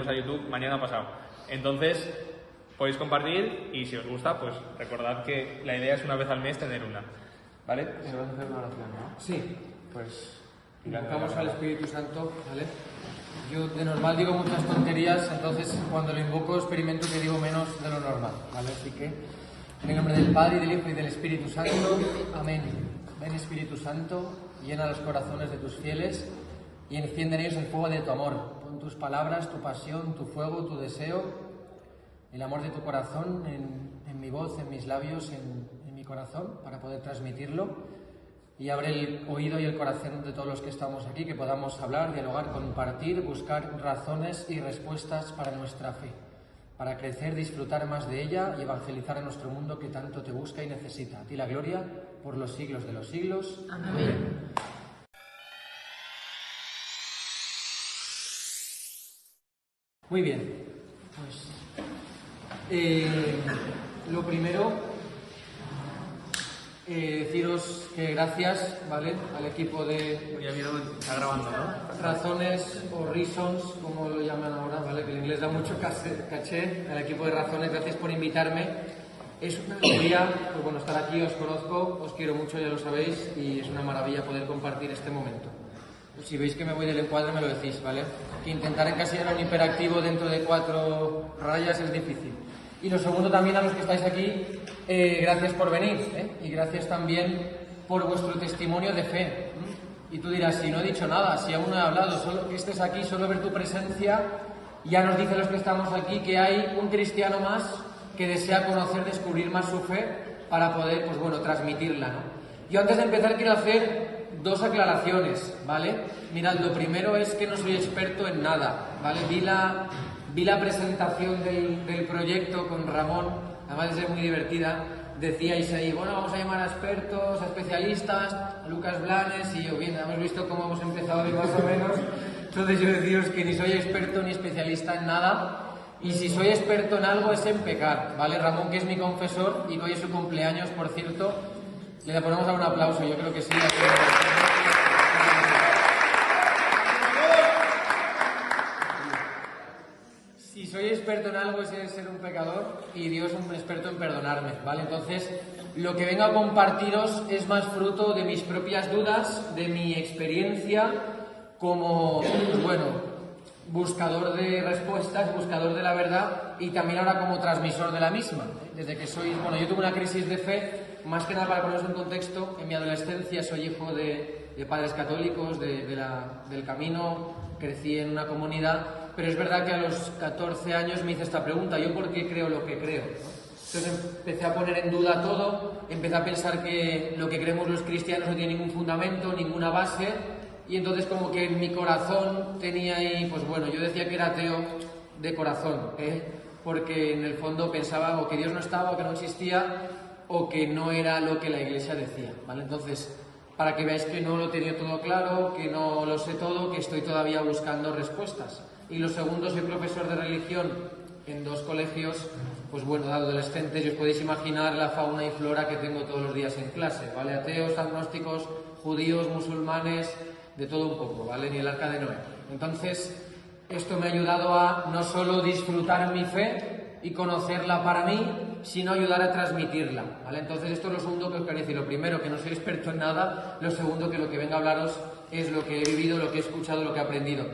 a YouTube mañana pasado. Entonces, podéis compartir y si os gusta, pues recordad que la idea es una vez al mes tener una. ¿Vale? ¿Se va a hacer una oración, no? Sí, Pues invocamos al Espíritu Santo, ¿vale? Yo de normal digo muchas tonterías, entonces cuando lo invoco experimento que digo menos de lo normal, ¿vale? Así que, en el nombre del Padre, y del Hijo, y del Espíritu Santo, amén. Ven Espíritu Santo, llena los corazones de tus fieles y enciende en ellos el fuego de tu amor. Pon tus palabras, tu pasión, tu fuego, tu deseo, el amor de tu corazón en mi voz, en mis labios, en mi corazón, para poder transmitirlo. Y abre el oído y el corazón de todos los que estamos aquí, que podamos hablar, dialogar, compartir, buscar razones y respuestas para nuestra fe, para crecer, disfrutar más de ella y evangelizar a nuestro mundo que tanto te busca y necesita. A ti la gloria por los siglos de los siglos. Amén. Muy bien, pues lo primero, deciros que gracias, ¿vale?, al equipo de está grabando, ¿no? Razones o Reasons, como lo llaman ahora, ¿vale?, que el inglés da mucho caché, al equipo de Razones, gracias por invitarme. Es una alegría, pues bueno, estar aquí, os conozco, os quiero mucho, ya lo sabéis, y es una maravilla poder compartir este momento. Si veis que me voy del encuadre me lo decís, ¿vale? Que intentar encasillar a un hiperactivo dentro de 4 rayas es difícil. Y lo segundo también a los que estáis aquí, gracias por venir, y gracias también por vuestro testimonio de fe. Y tú dirás, si no he dicho nada, si aún no he hablado, solo que estés aquí, solo ver tu presencia, ya nos dicen los que estamos aquí que hay un cristiano más que desea conocer, descubrir más su fe para poder, pues bueno, transmitirla, ¿no? Yo antes de empezar quiero hacer 2 aclaraciones, ¿vale? Mirad, lo primero es que no soy experto en nada, ¿vale? Vi la presentación del proyecto con Ramón, además es muy divertida. Decíais ahí, bueno, vamos a llamar a expertos, a especialistas, a Lucas Blanes, y yo, bien, hemos visto cómo hemos empezado hoy más o menos. Entonces yo deciros que ni soy experto ni especialista en nada, y si soy experto en algo es en pecar, ¿vale? Ramón, que es mi confesor y que hoy es su cumpleaños, por cierto, le ponemos a un aplauso, yo creo que sí. Si soy experto en algo es en ser un pecador y Dios es un experto en perdonarme, ¿vale? Entonces, lo que vengo a compartiros es más fruto de mis propias dudas, de mi experiencia como, bueno, buscador de respuestas, buscador de la verdad y también ahora como transmisor de la misma. Desde que bueno, yo tuve una crisis de fe, más que nada para poneros en contexto, en mi adolescencia soy hijo de padres católicos, del camino, crecí en una comunidad, pero es verdad que a los 14 años me hice esta pregunta, ¿yo por qué creo lo que creo? Entonces empecé a poner en duda todo, empecé a pensar que lo que creemos los cristianos no tiene ningún fundamento, ninguna base, y entonces como que en mi corazón tenía ahí, pues bueno, yo decía que era ateo de corazón, porque en el fondo pensaba o que Dios no estaba, o que no existía, o que no era lo que la Iglesia decía, ¿vale? Entonces, para que veáis que no lo tenía todo claro, que no lo sé todo, que estoy todavía buscando respuestas. Y lo segundo, soy profesor de religión en 2 colegios, pues bueno, de adolescentes, y os podéis imaginar la fauna y flora que tengo todos los días en clase, ¿vale? Ateos, agnósticos, judíos, musulmanes, de todo un poco, ¿vale? Ni el arca de Noé. Entonces, esto me ha ayudado a no solo disfrutar mi fe y conocerla para mí, sino ayudar a transmitirla, ¿vale? Entonces esto es lo segundo que os quería decir. Lo primero, que no soy experto en nada. Lo segundo, que lo que vengo a hablaros es lo que he vivido, lo que he escuchado, lo que he aprendido.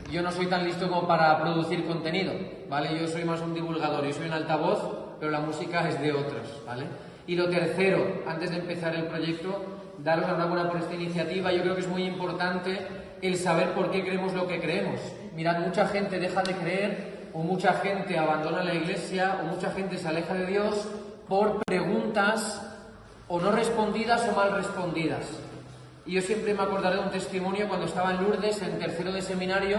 Yo no soy tan listo como para producir contenido, ¿vale? Yo soy más un divulgador, yo soy un altavoz, pero la música es de otros, ¿vale? Y lo tercero, antes de empezar el proyecto, daros la enhorabuena por esta iniciativa. Yo creo que es muy importante el saber por qué creemos lo que creemos. Mirad, mucha gente deja de creer, o mucha gente abandona la Iglesia, o mucha gente se aleja de Dios por preguntas o no respondidas o mal respondidas. Y yo siempre me acordaré de un testimonio cuando estaba en Lourdes, en tercero de seminario,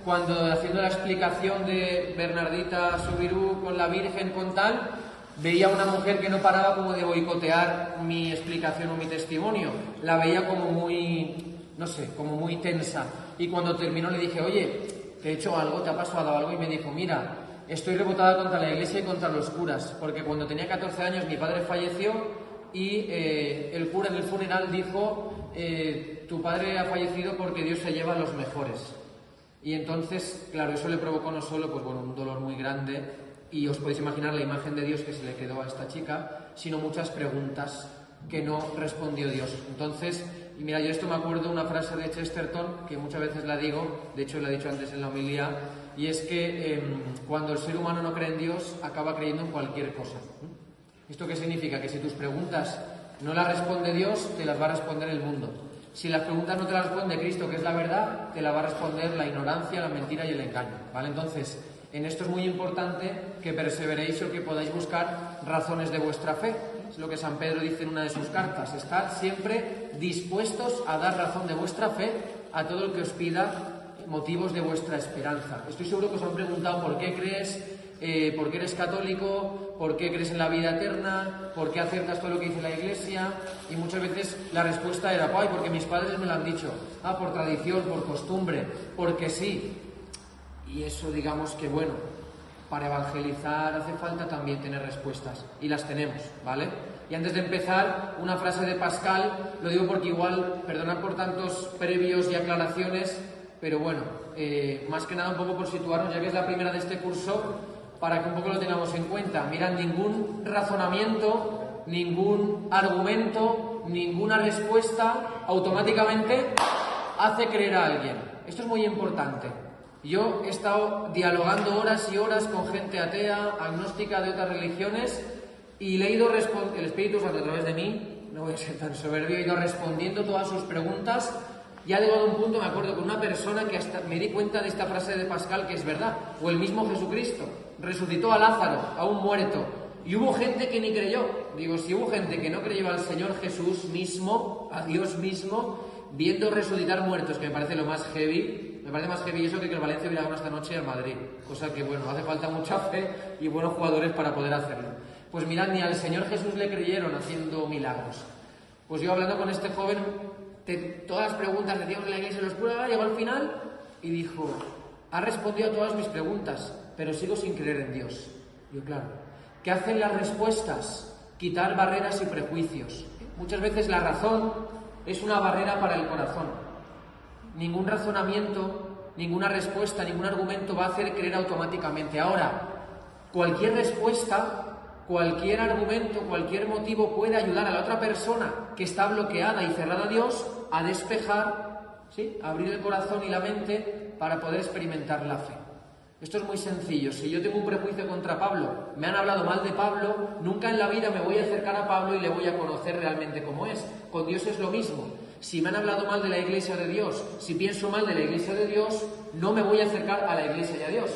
cuando haciendo la explicación de Bernardita Subirú con la Virgen, con tal, veía a una mujer que no paraba como de boicotear mi explicación o mi testimonio. La veía como muy, no sé, como muy tensa. Y cuando terminó le dije, oye, ¿te he hecho algo? ¿Te ha pasado algo? Y me dijo, mira, estoy rebotada contra la Iglesia y contra los curas, porque cuando tenía 14 años mi padre falleció y el cura en el funeral dijo, tu padre ha fallecido porque Dios se lleva a los mejores. Y entonces, claro, eso le provocó no solo pues, bueno, un dolor muy grande, y os podéis imaginar la imagen de Dios que se le quedó a esta chica, sino muchas preguntas que no respondió Dios. Entonces, y mira, yo esto me acuerdo de una frase de Chesterton, que muchas veces la digo, de hecho la he dicho antes en la homilía, y es que cuando el ser humano no cree en Dios, acaba creyendo en cualquier cosa. ¿Esto qué significa? Que si tus preguntas no las responde Dios, te las va a responder el mundo. Si las preguntas no te las responde Cristo, que es la verdad, te la va a responder la ignorancia, la mentira y el engaño, ¿vale? Entonces, en esto es muy importante que perseveréis o que podáis buscar razones de vuestra fe. Es lo que San Pedro dice en una de sus cartas. Estad siempre dispuestos a dar razón de vuestra fe a todo el que os pida motivos de vuestra esperanza. Estoy seguro que os han preguntado por qué crees, por qué eres católico, por qué crees en la vida eterna, por qué acertas todo lo que dice la Iglesia, y muchas veces la respuesta era, ¡ay, porque mis padres me lo han dicho! Ah, por tradición, por costumbre, porque sí. Y eso, digamos que, bueno, para evangelizar hace falta también tener respuestas, y las tenemos, ¿vale? Y antes de empezar, una frase de Pascal, lo digo porque igual, perdonad por tantos previos y aclaraciones, pero bueno, más que nada un poco por situarnos, ya que es la primera de este curso, para que un poco lo tengamos en cuenta. Mirad, ningún razonamiento, ningún argumento, ninguna respuesta automáticamente hace creer a alguien. Esto es muy importante. Yo he estado dialogando horas y horas con gente atea, agnóstica de otras religiones, y le he ido el Espíritu Santo a través de mí, no voy a ser tan soberbio, he ido respondiendo todas sus preguntas. Y ha llegado a un punto, me acuerdo, con una persona que hasta me di cuenta de esta frase de Pascal, que es verdad, o el mismo Jesucristo resucitó a Lázaro, a un muerto, y hubo gente que ni creyó. Digo, si hubo gente que no creyó al Señor Jesús mismo, a Dios mismo, viendo resucitar muertos, que me parece lo más heavy, me parece más heavy eso que el Valencia hubiera ganado esta noche al Madrid, cosa que, bueno, hace falta mucha fe y buenos jugadores para poder hacerlo. Pues mirad, ni al Señor Jesús le creyeron haciendo milagros. Pues yo hablando con este joven, todas las preguntas que teníamos en la iglesia, los curas, llegó al final y dijo, ha respondido a todas mis preguntas, pero sigo sin creer en Dios. Yo, claro, ¿qué hacen las respuestas? Quitar barreras y prejuicios. Muchas veces la razón es una barrera para el corazón. Ningún razonamiento, ninguna respuesta, ningún argumento va a hacer creer automáticamente. Ahora, cualquier respuesta, cualquier argumento, cualquier motivo puede ayudar a la otra persona que está bloqueada y cerrada a Dios a despejar, ¿sí?, a abrir el corazón y la mente para poder experimentar la fe. Esto es muy sencillo. Si yo tengo un prejuicio contra Pablo, me han hablado mal de Pablo, nunca en la vida me voy a acercar a Pablo y le voy a conocer realmente cómo es. Con Dios es lo mismo. Si me han hablado mal de la Iglesia de Dios, si pienso mal de la Iglesia de Dios, no me voy a acercar a la Iglesia y a Dios.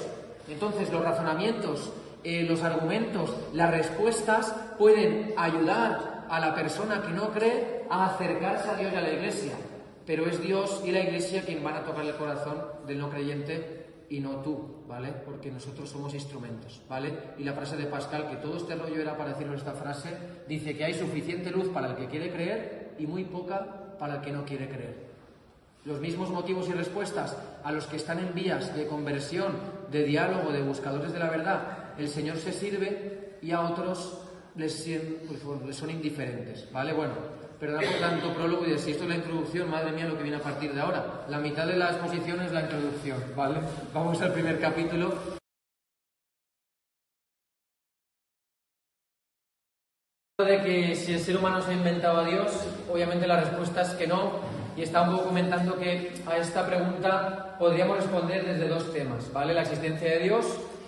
Entonces los razonamientos, los argumentos, las respuestas pueden ayudar a la persona que no cree a acercarse a Dios y a la Iglesia. Pero es Dios y la Iglesia quien van a tocar el corazón del no creyente y no tú, ¿vale? Porque nosotros somos instrumentos, ¿vale? Y la frase de Pascal, que todo este rollo era para decirnos esta frase, dice que hay suficiente luz para el que quiere creer y muy poca para el que no quiere creer. Los mismos motivos y respuestas a los que están en vías de conversión, de diálogo, de buscadores de la verdad, el Señor se sirve y a otros les son indiferentes, ¿vale? Bueno, perdón por tanto prólogo y si esto es la introducción, madre mía, lo que viene a partir de ahora. La mitad de la exposición es la introducción, ¿vale? Vamos al primer capítulo. De que si el ser humano se ha inventado a Dios, obviamente la respuesta es que no, y está un poco comentando que a esta pregunta podríamos responder desde dos temas, ¿vale? La existencia de Dios,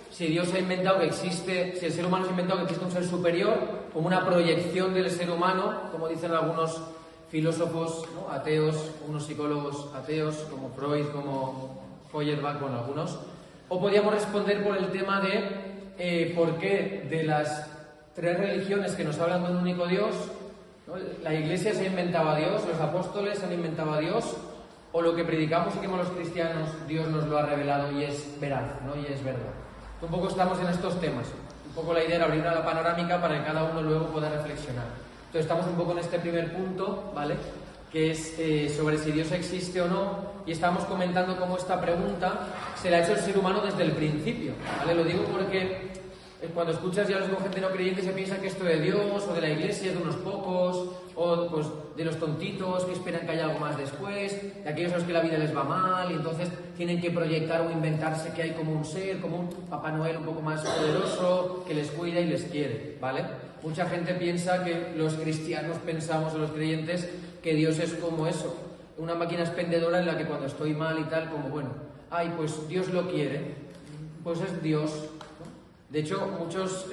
si Dios ha inventado que existe, si el ser humano se ha inventado que existe un ser superior, como una proyección del ser humano, como dicen algunos filósofos, ¿no?, ateos, unos psicólogos ateos, como Freud, como Feuerbach, bueno, algunos, o podríamos responder por el tema de por qué de las tres religiones que nos hablan de un único Dios, ¿no?, la Iglesia se ha inventado a Dios, los apóstoles se han inventado a Dios, o lo que predicamos y que los cristianos, Dios nos lo ha revelado y es veraz, ¿no?, y es verdad. Un poco estamos en estos temas. Un poco la idea era abrir la panorámica para que cada uno luego pueda reflexionar. Entonces estamos un poco en este primer punto, ¿vale?, que es sobre si Dios existe o no, y estamos comentando cómo esta pregunta se la ha hecho el ser humano desde el principio, ¿vale? Lo digo porque cuando escuchas diálogos con gente no creyente se piensa que esto de Dios o de la iglesia es de unos pocos, o pues de los tontitos que esperan que haya algo más después, de aquellos a los que la vida les va mal y entonces tienen que proyectar o inventarse que hay como un ser, como un Papá Noel un poco más poderoso que les cuida y les quiere, ¿vale? Mucha gente piensa que los cristianos pensamos, o los creyentes, que Dios es como eso, una máquina expendedora en la que cuando estoy mal y tal, como bueno, ay, pues Dios lo quiere, pues es Dios, ¿no? De hecho, muchos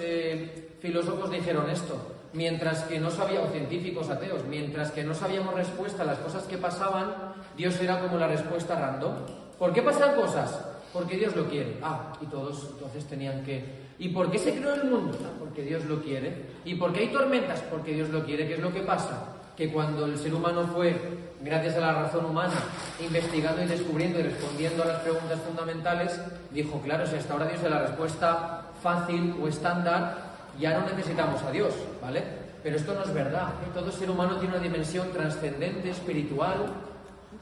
filósofos dijeron esto, mientras que no sabíamos, científicos ateos, mientras que no sabíamos respuesta a las cosas que pasaban, Dios era como la respuesta random. ¿Por qué pasan cosas? Porque Dios lo quiere. Ah, y todos entonces tenían que... ¿Y por qué se creó el mundo? Ah, porque Dios lo quiere. ¿Y por qué hay tormentas? Porque Dios lo quiere. ¿Qué es lo que pasa? Que cuando el ser humano fue, gracias a la razón humana, investigando y descubriendo y respondiendo a las preguntas fundamentales, dijo, claro, si hasta ahora Dios es la respuesta fácil o estándar, ya no necesitamos a Dios, ¿vale? Pero esto no es verdad, ¿eh? Todo ser humano tiene una dimensión trascendente, espiritual,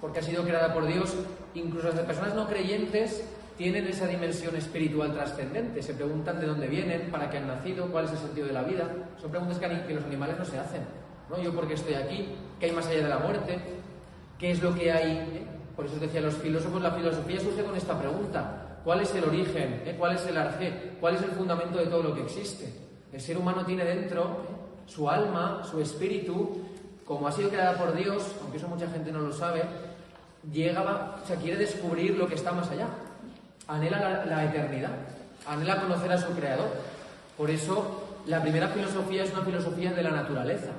porque ha sido creada por Dios. Incluso las personas no creyentes tienen esa dimensión espiritual trascendente. Se preguntan de dónde vienen, para qué han nacido, cuál es el sentido de la vida. Son preguntas que los animales no se hacen, ¿no? Yo por qué estoy aquí, qué hay más allá de la muerte, qué es lo que hay, Por eso os decía, los filósofos, la filosofía surge con esta pregunta. ¿Cuál es el origen? ¿Cuál es el arjé? ¿Cuál es el fundamento de todo lo que existe? El ser humano tiene dentro su alma, su espíritu, como ha sido creada por Dios, aunque eso mucha gente no lo sabe, quiere descubrir lo que está más allá. Anhela la eternidad, anhela conocer a su creador. Por eso, la primera filosofía es una filosofía de la naturaleza.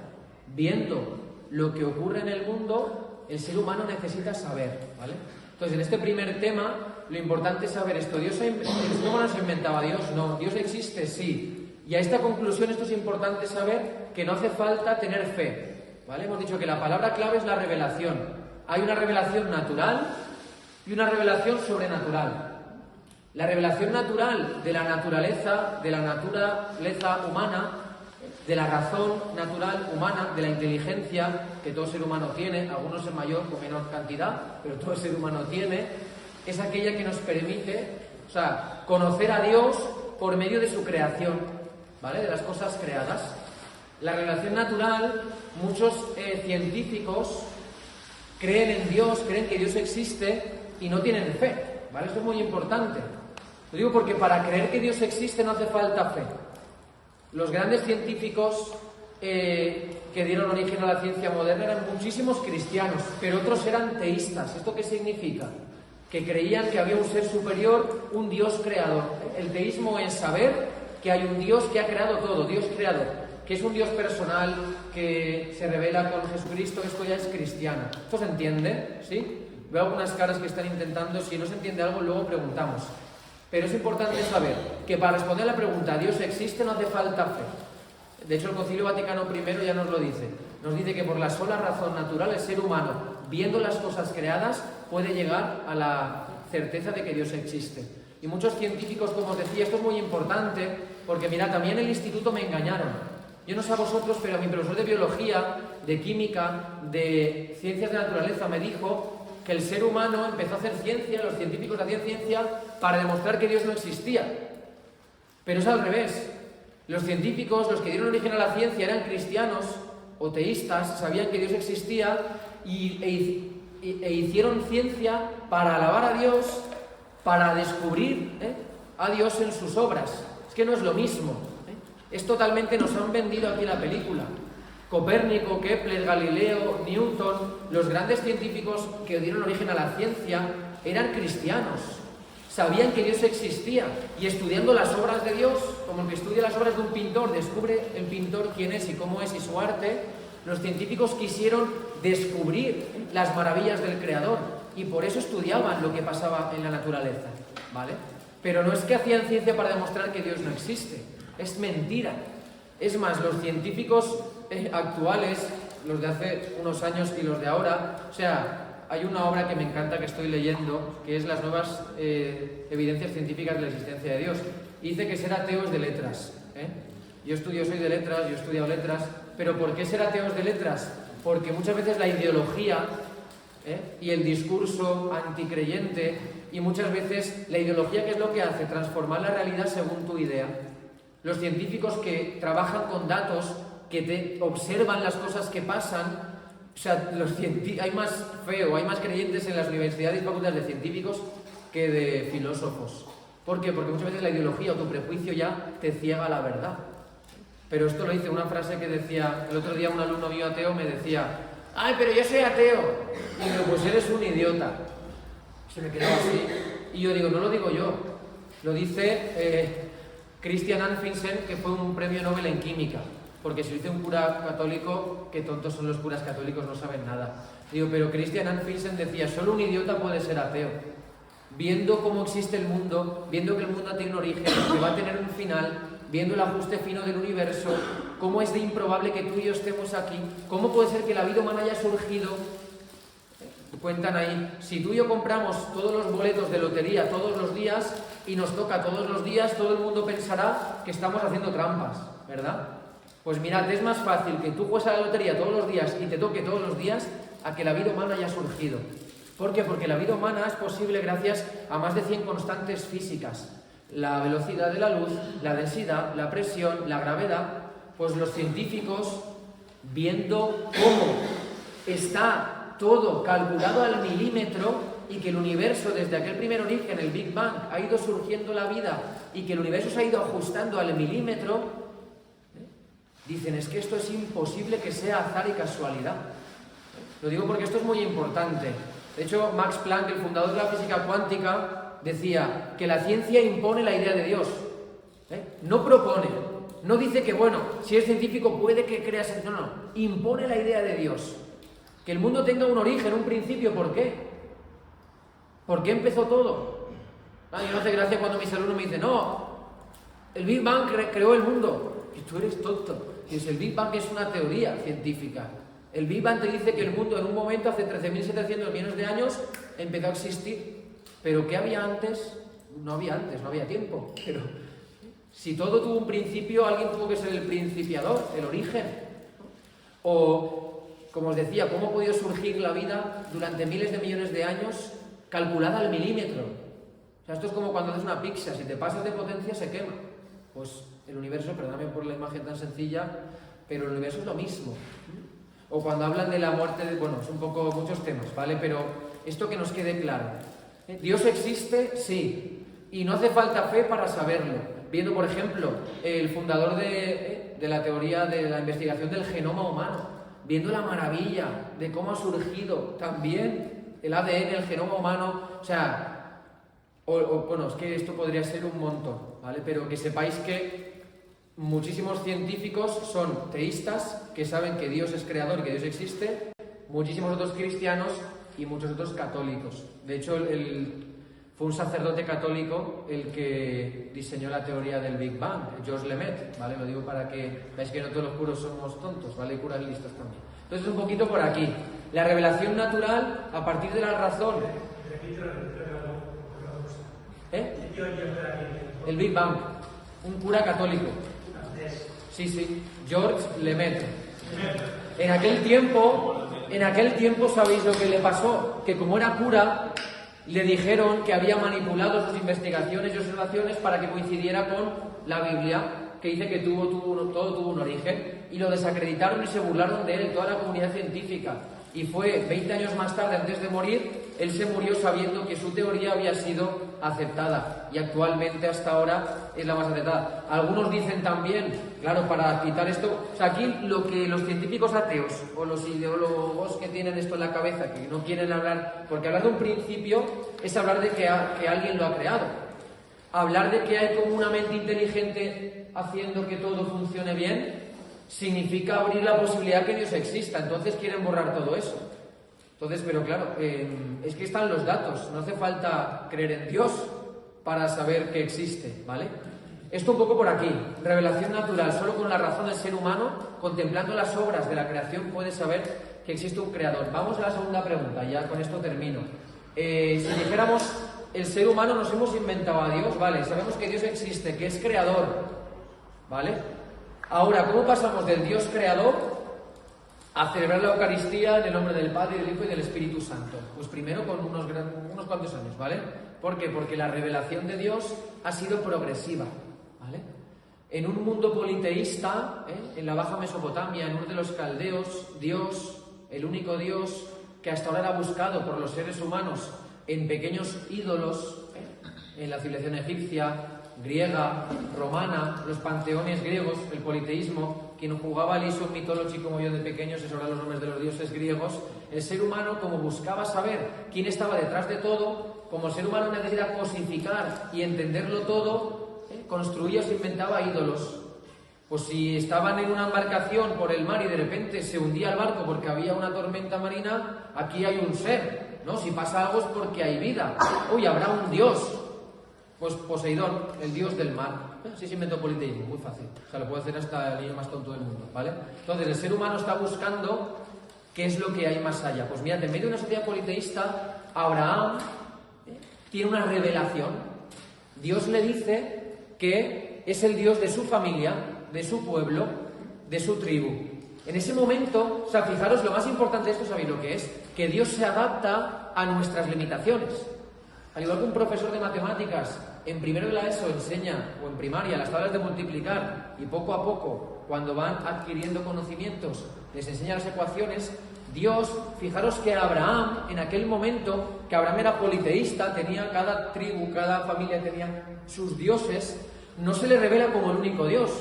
Viendo lo que ocurre en el mundo, el ser humano necesita saber, ¿vale? Entonces, en este primer tema, lo importante es saber esto. ¿El ser humano se inventaba Dios? No. ¿Dios existe? Sí. Y a esta conclusión esto es importante saber que no hace falta tener fe, ¿vale? Hemos dicho que la palabra clave es la revelación. Hay una revelación natural y una revelación sobrenatural. La revelación natural de la naturaleza humana, de la razón natural humana, de la inteligencia que todo ser humano tiene, algunos en mayor o menor cantidad, pero todo ser humano tiene, es aquella que nos permite, conocer a Dios por medio de su creación, ¿vale? De las cosas creadas. La revelación natural, muchos científicos creen en Dios, creen que Dios existe y no tienen fe, ¿vale? Esto es muy importante. Lo digo porque para creer que Dios existe no hace falta fe. Los grandes científicos que dieron origen a la ciencia moderna eran muchísimos cristianos, pero otros eran teístas. ¿Esto qué significa? Que creían que había un ser superior, un Dios creador. El teísmo es saber que hay un Dios que ha creado todo, Dios creador, que es un Dios personal, que se revela con Jesucristo. Esto ya es cristiano. ¿Esto se entiende? ¿Sí? Veo algunas caras que están intentando. Si no se entiende algo, luego preguntamos. Pero es importante saber que para responder a la pregunta ¿Dios existe? No hace falta fe. De hecho, el Concilio Vaticano I ya nos lo dice. Nos dice que por la sola razón natural el ser humano, viendo las cosas creadas, puede llegar a la certeza de que Dios existe. Y muchos científicos, como os decía, esto es muy importante, porque mirad, también en el instituto me engañaron. Yo no sé a vosotros, pero mi profesor de biología, de química, de ciencias de la naturaleza me dijo que el ser humano empezó a hacer ciencia, los científicos hacían ciencia para demostrar que Dios no existía. Pero es al revés. Los científicos, los que dieron origen a la ciencia, eran cristianos o teístas, sabían que Dios existía e hicieron ciencia para alabar a Dios, para descubrir a Dios en sus obras. Es que no es lo mismo. Es totalmente, nos han vendido aquí la película. Copérnico, Kepler, Galileo, Newton, los grandes científicos que dieron origen a la ciencia eran cristianos. Sabían que Dios existía y estudiando las obras de Dios, como el que estudia las obras de un pintor, descubre el pintor quién es y cómo es y su arte, los científicos quisieron descubrir las maravillas del Creador y por eso estudiaban lo que pasaba en la naturaleza, ¿vale? Pero no es que hacían ciencia para demostrar que Dios no existe, es mentira. Es más, los científicos actuales, los de hace unos años y los de ahora, hay una obra que me encanta que estoy leyendo, que es las nuevas evidencias científicas de la existencia de Dios. Y dice que ser ateo es de letras. Yo soy de letras, yo he estudiado letras, pero ¿por qué ser ateo es de letras? Porque muchas veces la ideología y el discurso anticreyente, y muchas veces la ideología, ¿qué es lo que hace? Transformar la realidad según tu idea. los científicos que trabajan con datos, que te observan las cosas que pasan. O sea, hay más hay más creyentes en las universidades y facultades de científicos que de filósofos. ¿Por qué? Porque muchas veces la ideología o tu prejuicio ya te ciega la verdad. Pero esto lo hice, una frase que decía, el otro día un alumno mío ateo me decía: ¡ay, pero yo soy ateo! Y digo, pues eres un idiota. Se me quedó así. Y yo digo, no lo digo yo, lo dice Christian Anfinsen, que fue un premio Nobel en química. Porque si lo dice un cura católico, qué tontos son los curas católicos, no saben nada. Digo, pero Christian Anfinsen decía, solo un idiota puede ser ateo. Viendo cómo existe el mundo, viendo que el mundo tiene un origen, que va a tener un final, viendo el ajuste fino del universo, cómo es de improbable que tú y yo estemos aquí, cómo puede ser que la vida humana haya surgido. Cuentan ahí, si tú y yo compramos todos los boletos de lotería todos los días y nos toca todos los días, todo el mundo pensará que estamos haciendo trampas, ¿verdad? Pues mirad, es más fácil que tú juegues a la lotería todos los días y te toque todos los días a que la vida humana haya surgido. ¿Por qué? Porque la vida humana es posible gracias a más de 100 constantes físicas. La velocidad de la luz, la densidad, la presión, la gravedad. Pues los científicos, viendo cómo está todo calculado al milímetro y que el universo desde aquel primer origen, el Big Bang, ha ido surgiendo la vida y que el universo se ha ido ajustando al milímetro, dicen, es que esto es imposible que sea azar y casualidad. Lo digo porque esto es muy importante. De hecho, Max Planck, el fundador de la física cuántica, decía que la ciencia impone la idea de Dios. No propone. No dice que, bueno, si es científico puede que creas... No. Impone la idea de Dios. Que el mundo tenga un origen, un principio. ¿Por qué? ¿Por qué empezó todo? A mí me hace gracia cuando mis alumnos me dicen, no, el Big Bang creó el mundo. Y tú eres tonto. Dices, el Big Bang es una teoría científica. El Big Bang te dice que el mundo en un momento, hace 13.700 millones de años, empezó a existir. Pero ¿qué había antes? No había tiempo. Pero si todo tuvo un principio, alguien tuvo que ser el principiador, el origen. O, como os decía, ¿cómo ha podido surgir la vida durante miles de millones de años calculada al milímetro? O sea, esto es como cuando haces una pizza, si te pasas de potencia se quema. Pues el universo, perdóname por la imagen tan sencilla, pero el universo es lo mismo. O cuando hablan de la muerte, bueno, es un poco muchos temas, ¿vale? Pero esto que nos quede claro. ¿Dios existe? Sí. Y no hace falta fe para saberlo. Viendo, por ejemplo, el fundador de la teoría de la investigación del genoma humano, viendo la maravilla de cómo ha surgido también el ADN, el genoma humano, o sea, bueno, es que esto podría ser un montón, ¿vale? Pero que sepáis que muchísimos científicos son teístas, que saben que Dios es creador y que Dios existe, muchísimos otros cristianos y muchos otros católicos. De hecho, fue un sacerdote católico el que diseñó la teoría del Big Bang, Georges Lemaitre, ¿vale? Lo digo para que veáis que no todos los curas somos tontos, ¿vale? Hay curas listos también. Entonces, un poquito por aquí. La revelación natural a partir de la razón. El Big Bang, un cura católico. Sí, Georges Lemaitre. En aquel tiempo, ¿sabéis lo que le pasó? Que como era cura, le dijeron que había manipulado sus investigaciones y observaciones para que coincidiera con la Biblia, que dice que todo tuvo un origen, y lo desacreditaron y se burlaron de él, toda la comunidad científica. Y fue 20 años más tarde, antes de morir, él se murió sabiendo que su teoría había sido aceptada y actualmente hasta ahora es la más aceptada. Algunos dicen también, claro, para quitar esto, o sea, aquí lo que los científicos ateos o los ideólogos que tienen esto en la cabeza, que no quieren hablar, porque hablar de un principio es hablar de que alguien lo ha creado. Hablar de que hay como una mente inteligente haciendo que todo funcione bien significa abrir la posibilidad que Dios exista. Entonces quieren borrar todo eso. Entonces, pero claro, es que están los datos. No hace falta creer en Dios para saber que existe, ¿vale? Esto un poco por aquí. Revelación natural. Solo con la razón del ser humano, contemplando las obras de la creación, puede saber que existe un creador. Vamos a la segunda pregunta. Ya con esto termino. Si dijéramos, el ser humano nos hemos inventado a Dios, ¿vale? Sabemos que Dios existe, que es creador, ¿vale? Ahora, ¿cómo pasamos del Dios creador a celebrar la Eucaristía en el nombre del Padre, del Hijo y del Espíritu Santo? Pues primero con unos cuantos años, ¿vale? ¿Por qué? Porque la revelación de Dios ha sido progresiva, ¿vale? En un mundo politeísta, en la Baja Mesopotamia, en Ur de los Caldeos, Dios, el único Dios que hasta ahora era buscado por los seres humanos en pequeños ídolos, en la civilización egipcia, griega, romana, los panteones griegos, el politeísmo, quien jugaba al Ison Mythology como yo de pequeños, esos eran los nombres de los dioses griegos. El ser humano, como buscaba saber quién estaba detrás de todo, como el ser humano necesita cosificar y entenderlo todo, construía o se inventaba ídolos. Pues si estaban en una embarcación por el mar y de repente se hundía el barco porque había una tormenta marina, aquí hay un ser, ¿no? Si pasa algo es porque hay vida. Uy, habrá un dios. Pues Poseidón, el dios del mar. Así se inventó politeísmo, muy fácil. O sea, lo puede hacer hasta el niño más tonto del mundo, ¿vale? Entonces, el ser humano está buscando qué es lo que hay más allá. Pues mirad, en medio de una sociedad politeísta, Abraham tiene una revelación. Dios le dice que es el Dios de su familia, de su pueblo, de su tribu. En ese momento, o sea, fijaros, lo más importante de esto, ¿sabéis lo que es? Que Dios se adapta a nuestras limitaciones. Al igual que un profesor de matemáticas en primero de la ESO enseña, o en primaria, las tablas de multiplicar y poco a poco, cuando van adquiriendo conocimientos, les enseña las ecuaciones, Dios, fijaros que Abraham, en aquel momento, que Abraham era politeísta, tenía cada tribu, cada familia tenía sus dioses, no se le revela como el único Dios.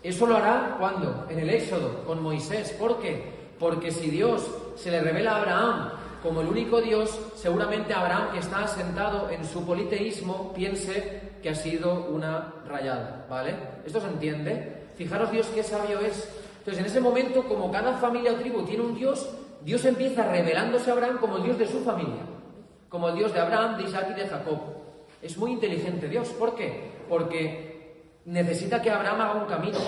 Eso lo hará, ¿cuándo? En el Éxodo, con Moisés. ¿Por qué? Porque si Dios se le revela a Abraham como el único Dios, seguramente Abraham, que está asentado en su politeísmo, piense que ha sido una rayada, ¿vale? ¿Esto se entiende? Fijaros Dios qué sabio es. Entonces, en ese momento, como cada familia o tribu tiene un Dios, Dios empieza revelándose a Abraham como el Dios de su familia, como el Dios de Abraham, de Isaac y de Jacob. Es muy inteligente Dios. ¿Por qué? Porque necesita que Abraham haga un camino.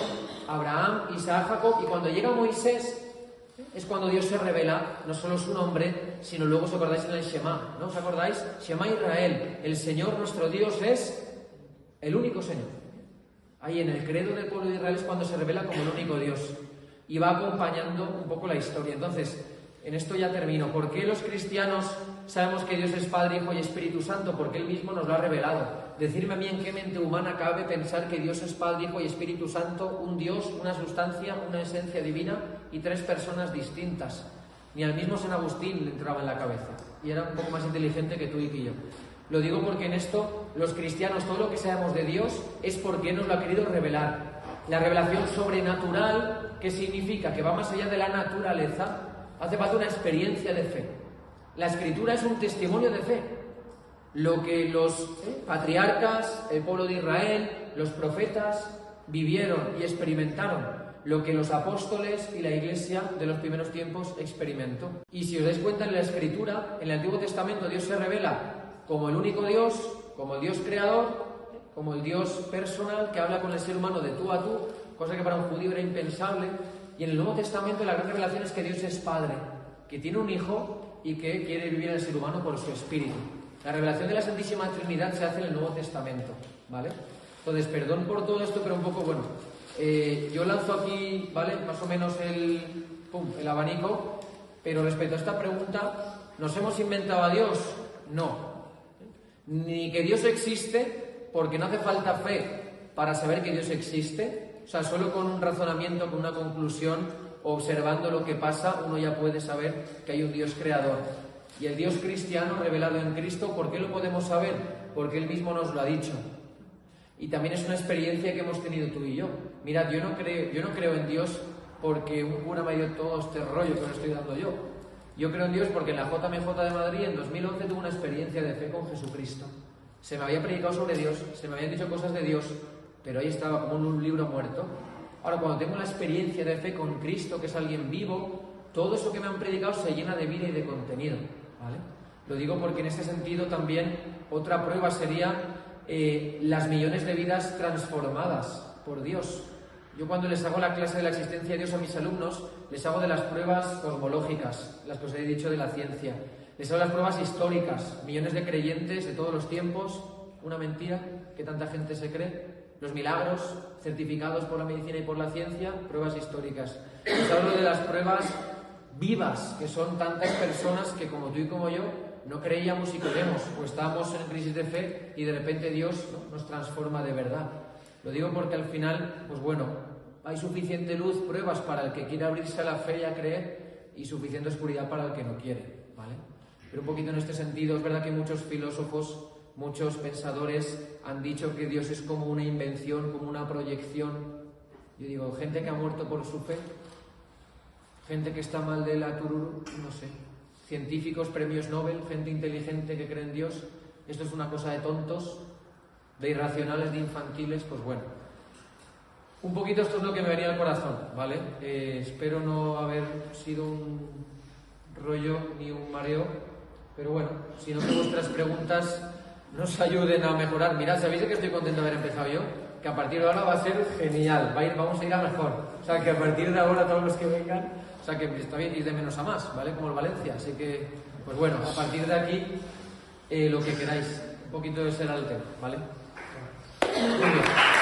Abraham, Isaac, Jacob, y cuando llega Moisés, es cuando Dios se revela, no solo su nombre, sino luego os acordáis en el Shema, ¿no os acordáis? Shema Israel, el Señor nuestro Dios es el único Señor. Ahí en el credo del pueblo de Israel es cuando se revela como el único Dios. Y va acompañando un poco la historia. Entonces, en esto ya termino. ¿Por qué los cristianos sabemos que Dios es Padre, Hijo y Espíritu Santo? Porque Él mismo nos lo ha revelado. Decirme a mí en qué mente humana cabe pensar que Dios es Padre, Hijo y Espíritu Santo, un Dios, una sustancia, una esencia divina y tres personas distintas. Ni al mismo San Agustín le entraba en la cabeza. Y era un poco más inteligente que tú y que yo. Lo digo porque en esto, los cristianos, todo lo que sabemos de Dios es porque Él nos lo ha querido revelar. La revelación sobrenatural, ¿qué significa? Que va más allá de la naturaleza. Hace falta una experiencia de fe. La Escritura es un testimonio de fe. Lo que los patriarcas, el pueblo de Israel, los profetas vivieron y experimentaron, lo que los apóstoles y la Iglesia de los primeros tiempos experimentó. Y si os dais cuenta, en la Escritura, en el Antiguo Testamento, Dios se revela como el único Dios, como el Dios creador, como el Dios personal que habla con el ser humano de tú a tú, cosa que para un judío era impensable. Y en el Nuevo Testamento la gran revelación es que Dios es Padre, que tiene un Hijo y que quiere vivir en el ser humano por su Espíritu. La revelación de la Santísima Trinidad se hace en el Nuevo Testamento, ¿vale? Entonces, perdón por todo esto, pero un poco, bueno, yo lanzo aquí, ¿vale? Más o menos el abanico, pero respecto a esta pregunta, ¿nos hemos inventado a Dios? No. Ni que Dios existe, porque no hace falta fe para saber que Dios existe. O sea, solo con un razonamiento, con una conclusión, observando lo que pasa, uno ya puede saber que hay un Dios creador. Y el Dios cristiano revelado en Cristo, ¿por qué lo podemos saber? Porque Él mismo nos lo ha dicho. Y también es una experiencia que hemos tenido tú y yo. Mirad, yo no creo en Dios porque un cura me dio todo este rollo que me estoy dando yo. Yo creo en Dios porque en la JMJ de Madrid en 2011 tuve una experiencia de fe con Jesucristo. Se me había predicado sobre Dios, se me habían dicho cosas de Dios, pero ahí estaba como en un libro muerto. Ahora, cuando tengo la experiencia de fe con Cristo, que es alguien vivo, todo eso que me han predicado se llena de vida y de contenido, ¿vale? Lo digo porque en ese sentido también otra prueba sería las millones de vidas transformadas por Dios. Yo cuando les hago la clase de la existencia de Dios a mis alumnos, les hago de las pruebas cosmológicas, las que os he dicho de la ciencia. Les hago las pruebas históricas, millones de creyentes de todos los tiempos, una mentira que tanta gente se cree. Los milagros certificados por la medicina y por la ciencia, pruebas históricas. Les hablo de las pruebas vivas, que son tantas personas que como tú y como yo no creíamos y creemos, o estábamos en crisis de fe y de repente Dios, ¿no?, nos transforma de verdad. Lo digo porque al final, pues bueno, hay suficiente luz, pruebas para el que quiere abrirse a la fe y a creer, y suficiente oscuridad para el que no quiere, ¿vale? Pero un poquito en este sentido, es verdad que muchos filósofos, muchos pensadores han dicho que Dios es como una invención, como una proyección. Yo digo, gente que ha muerto por su fe, gente que está mal de la tururu, no sé, científicos, premios Nobel, gente inteligente que cree en Dios. Esto es una cosa de tontos, de irracionales, de infantiles. Pues bueno, un poquito esto es lo que me venía al corazón, ¿vale? Espero no haber sido un rollo ni un mareo, pero bueno, si no, que vuestras preguntas nos ayuden a mejorar. Mirad, ¿sabéis de que estoy contento de haber empezado yo? Que a partir de ahora va a ser genial, vamos a ir a mejor. O sea, que a partir de ahora todos los que vengan, o sea, que está bien ir de menos a más, ¿vale? Como el Valencia. Así que, pues bueno, a partir de aquí, lo que queráis. Un poquito de ese era el tema, ¿vale? Muy bien.